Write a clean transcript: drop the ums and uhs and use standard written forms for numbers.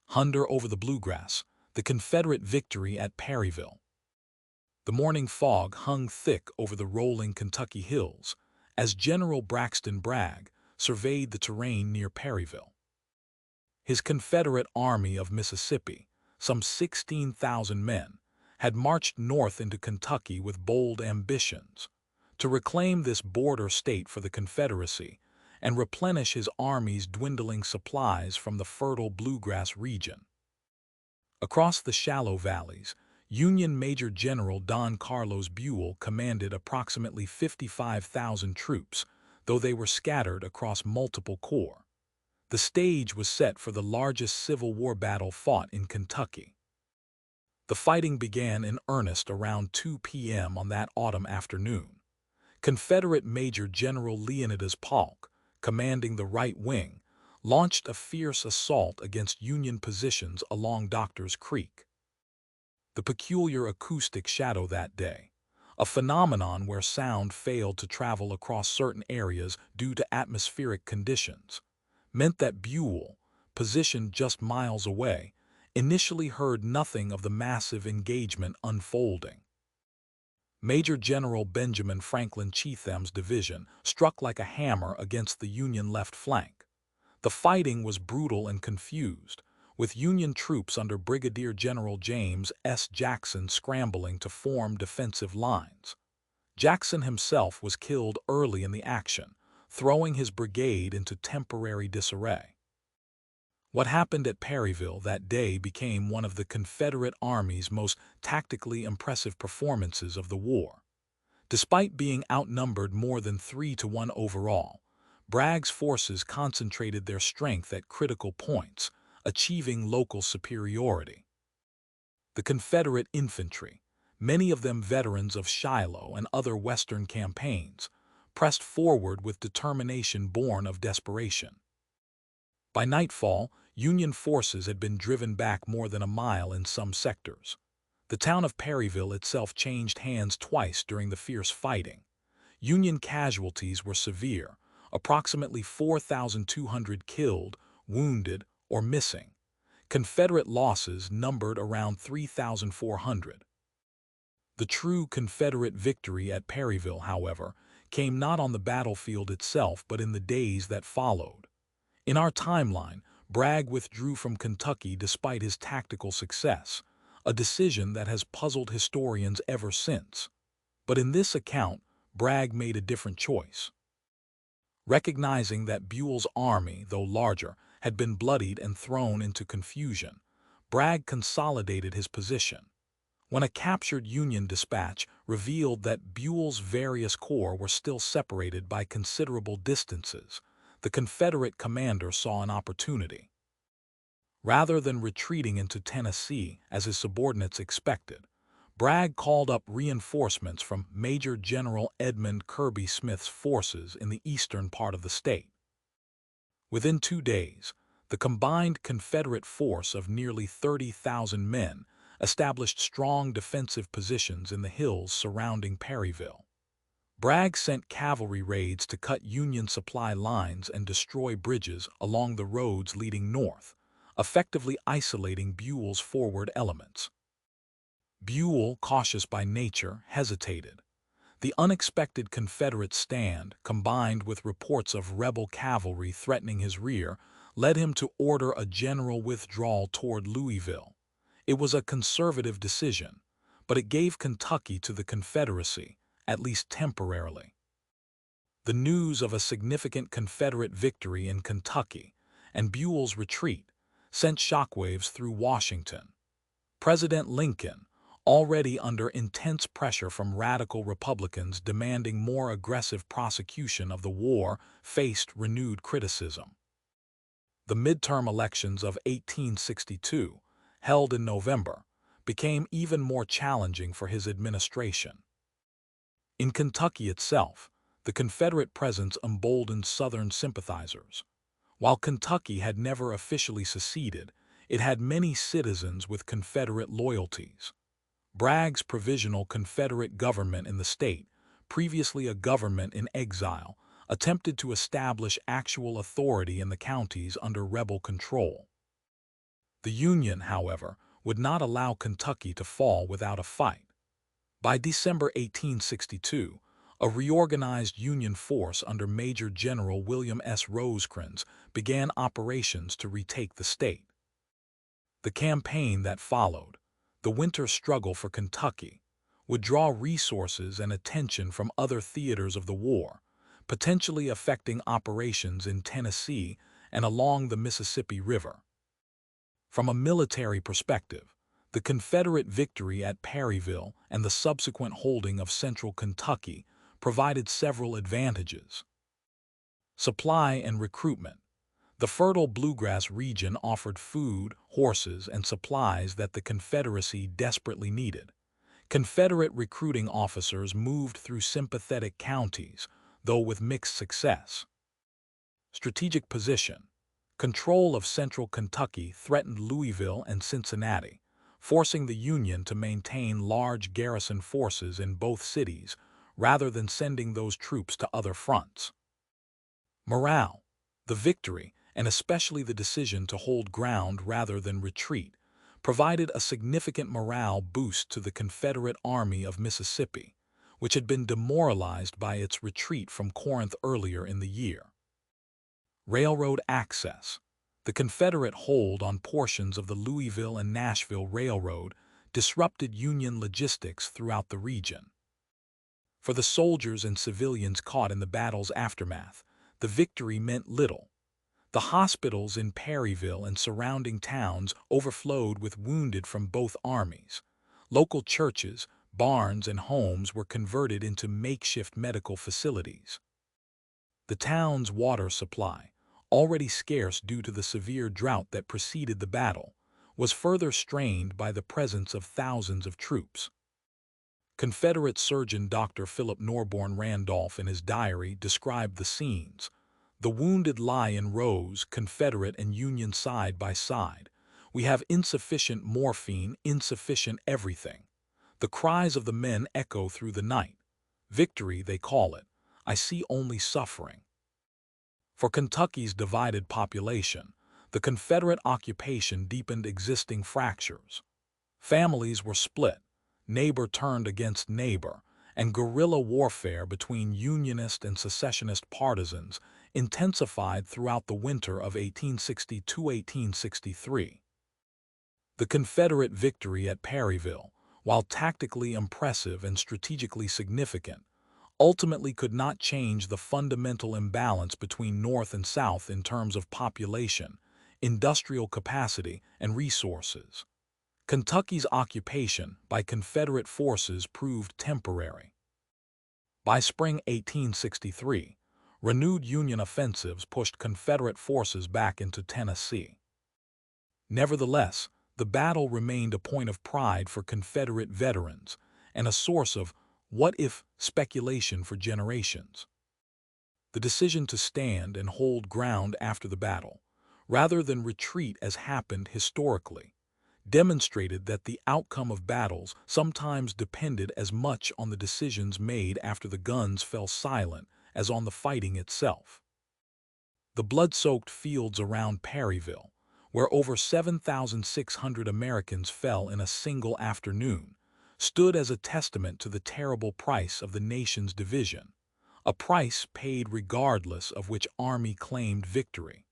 Thunder over the Bluegrass, the Confederate victory at Perryville. The morning fog hung thick over the rolling Kentucky hills as General Braxton Bragg surveyed the terrain near Perryville. His Confederate Army of Mississippi, some 16,000 men, had marched north into Kentucky with bold ambitions to reclaim this border state for the Confederacy and replenish his army's dwindling supplies from the fertile Bluegrass region. Across the shallow valleys, Union Major General Don Carlos Buell commanded approximately 55,000 troops, though they were scattered across multiple corps. The stage was set for the largest Civil War battle fought in Kentucky. The fighting began in earnest around 2 p.m. on that autumn afternoon. Confederate Major General Leonidas Polk, commanding the right wing, launched a fierce assault against Union positions along Doctors Creek. The peculiar acoustic shadow that day, a phenomenon where sound failed to travel across certain areas due to atmospheric conditions, meant that Buell, positioned just miles away, initially heard nothing of the massive engagement unfolding. Major General Benjamin Franklin Chetham's division struck like a hammer against the Union left flank. The fighting was brutal and confused, with Union troops under Brigadier General James S. Jackson scrambling to form defensive lines. Jackson himself was killed early in the action, throwing his brigade into temporary disarray. What happened at Perryville that day became one of the Confederate Army's most tactically impressive performances of the war. Despite being outnumbered more than 3-1 overall, Bragg's forces concentrated their strength at critical points, achieving local superiority. The Confederate infantry, many of them veterans of Shiloh and other Western campaigns, pressed forward with determination born of desperation. By nightfall, Union forces had been driven back more than a mile in some sectors. The town of Perryville itself changed hands twice during the fierce fighting. Union casualties were severe, approximately 4,200 killed, wounded, or missing. Confederate losses numbered around 3,400. The true Confederate victory at Perryville, however, came not on the battlefield itself but in the days that followed. In our timeline, Bragg withdrew from Kentucky despite his tactical success, a decision that has puzzled historians ever since. But in this account, Bragg made a different choice. Recognizing that Buell's army, though larger, had been bloodied and thrown into confusion, Bragg consolidated his position. When a captured Union dispatch revealed that Buell's various corps were still separated by considerable distances, the Confederate commander saw an opportunity. Rather than retreating into Tennessee as his subordinates expected, Bragg called up reinforcements from Major General Edmund Kirby Smith's forces in the eastern part of the state. Within 2 days, the combined Confederate force of nearly 30,000 men established strong defensive positions in the hills surrounding Perryville. Bragg sent cavalry raids to cut Union supply lines and destroy bridges along the roads leading north, effectively isolating Buell's forward elements. Buell, cautious by nature, hesitated. The unexpected Confederate stand, combined with reports of rebel cavalry threatening his rear, led him to order a general withdrawal toward Louisville. It was a conservative decision, but it gave Kentucky to the Confederacy, at least temporarily. The news of a significant Confederate victory in Kentucky and Buell's retreat sent shockwaves through Washington. President Lincoln, already under intense pressure from radical Republicans demanding more aggressive prosecution of the war, faced renewed criticism. The midterm elections of 1862, held in November, became even more challenging for his administration. In Kentucky itself, the Confederate presence emboldened Southern sympathizers. While Kentucky had never officially seceded, it had many citizens with Confederate loyalties. Bragg's provisional Confederate government in the state, previously a government in exile, attempted to establish actual authority in the counties under rebel control. The Union, however, would not allow Kentucky to fall without a fight. By December 1862, a reorganized Union force under Major General William S. Rosecrans began operations to retake the state. The campaign that followed, the winter struggle for Kentucky, would draw resources and attention from other theaters of the war, potentially affecting operations in Tennessee and along the Mississippi River. From a military perspective, the Confederate victory at Perryville and the subsequent holding of central Kentucky provided several advantages. Supply and recruitment. The fertile Bluegrass region offered food, horses, and supplies that the Confederacy desperately needed. Confederate recruiting officers moved through sympathetic counties, though with mixed success. Strategic position. Control of central Kentucky threatened Louisville and Cincinnati, forcing the Union to maintain large garrison forces in both cities rather than sending those troops to other fronts. Morale. The victory, and especially the decision to hold ground rather than retreat, provided a significant morale boost to the Confederate Army of Mississippi, which had been demoralized by its retreat from Corinth earlier in the year. Railroad access. The Confederate hold on portions of the Louisville and Nashville Railroad disrupted Union logistics throughout the region. For the soldiers and civilians caught in the battle's aftermath, the victory meant little. The hospitals in Perryville and surrounding towns overflowed with wounded from both armies. Local churches, barns, and homes were converted into makeshift medical facilities. The town's water supply, already scarce due to the severe drought that preceded the battle, was further strained by the presence of thousands of troops. Confederate surgeon Dr. Philip Norborn Randolph in his diary described the scenes. The wounded lie in rows, Confederate and Union side by side. We have insufficient morphine, insufficient everything. The cries of the men echo through the night. Victory, they call it. I see only suffering. For Kentucky's divided population, the Confederate occupation deepened existing fractures. Families were split, neighbor turned against neighbor, and guerrilla warfare between Unionist and secessionist partisans intensified throughout the winter of 1862–1863. The Confederate victory at Perryville, while tactically impressive and strategically significant, ultimately could not change the fundamental imbalance between North and South in terms of population, industrial capacity, and resources. Kentucky's occupation by Confederate forces proved temporary. By spring 1863, renewed Union offensives pushed Confederate forces back into Tennessee. Nevertheless, the battle remained a point of pride for Confederate veterans and a source of what-if speculation for generations. The decision to stand and hold ground after the battle, rather than retreat as happened historically, demonstrated that the outcome of battles sometimes depended as much on the decisions made after the guns fell silent as on the fighting itself. The blood-soaked fields around Perryville, where over 7,600 Americans fell in a single afternoon, stood as a testament to the terrible price of the nation's division, a price paid regardless of which army claimed victory.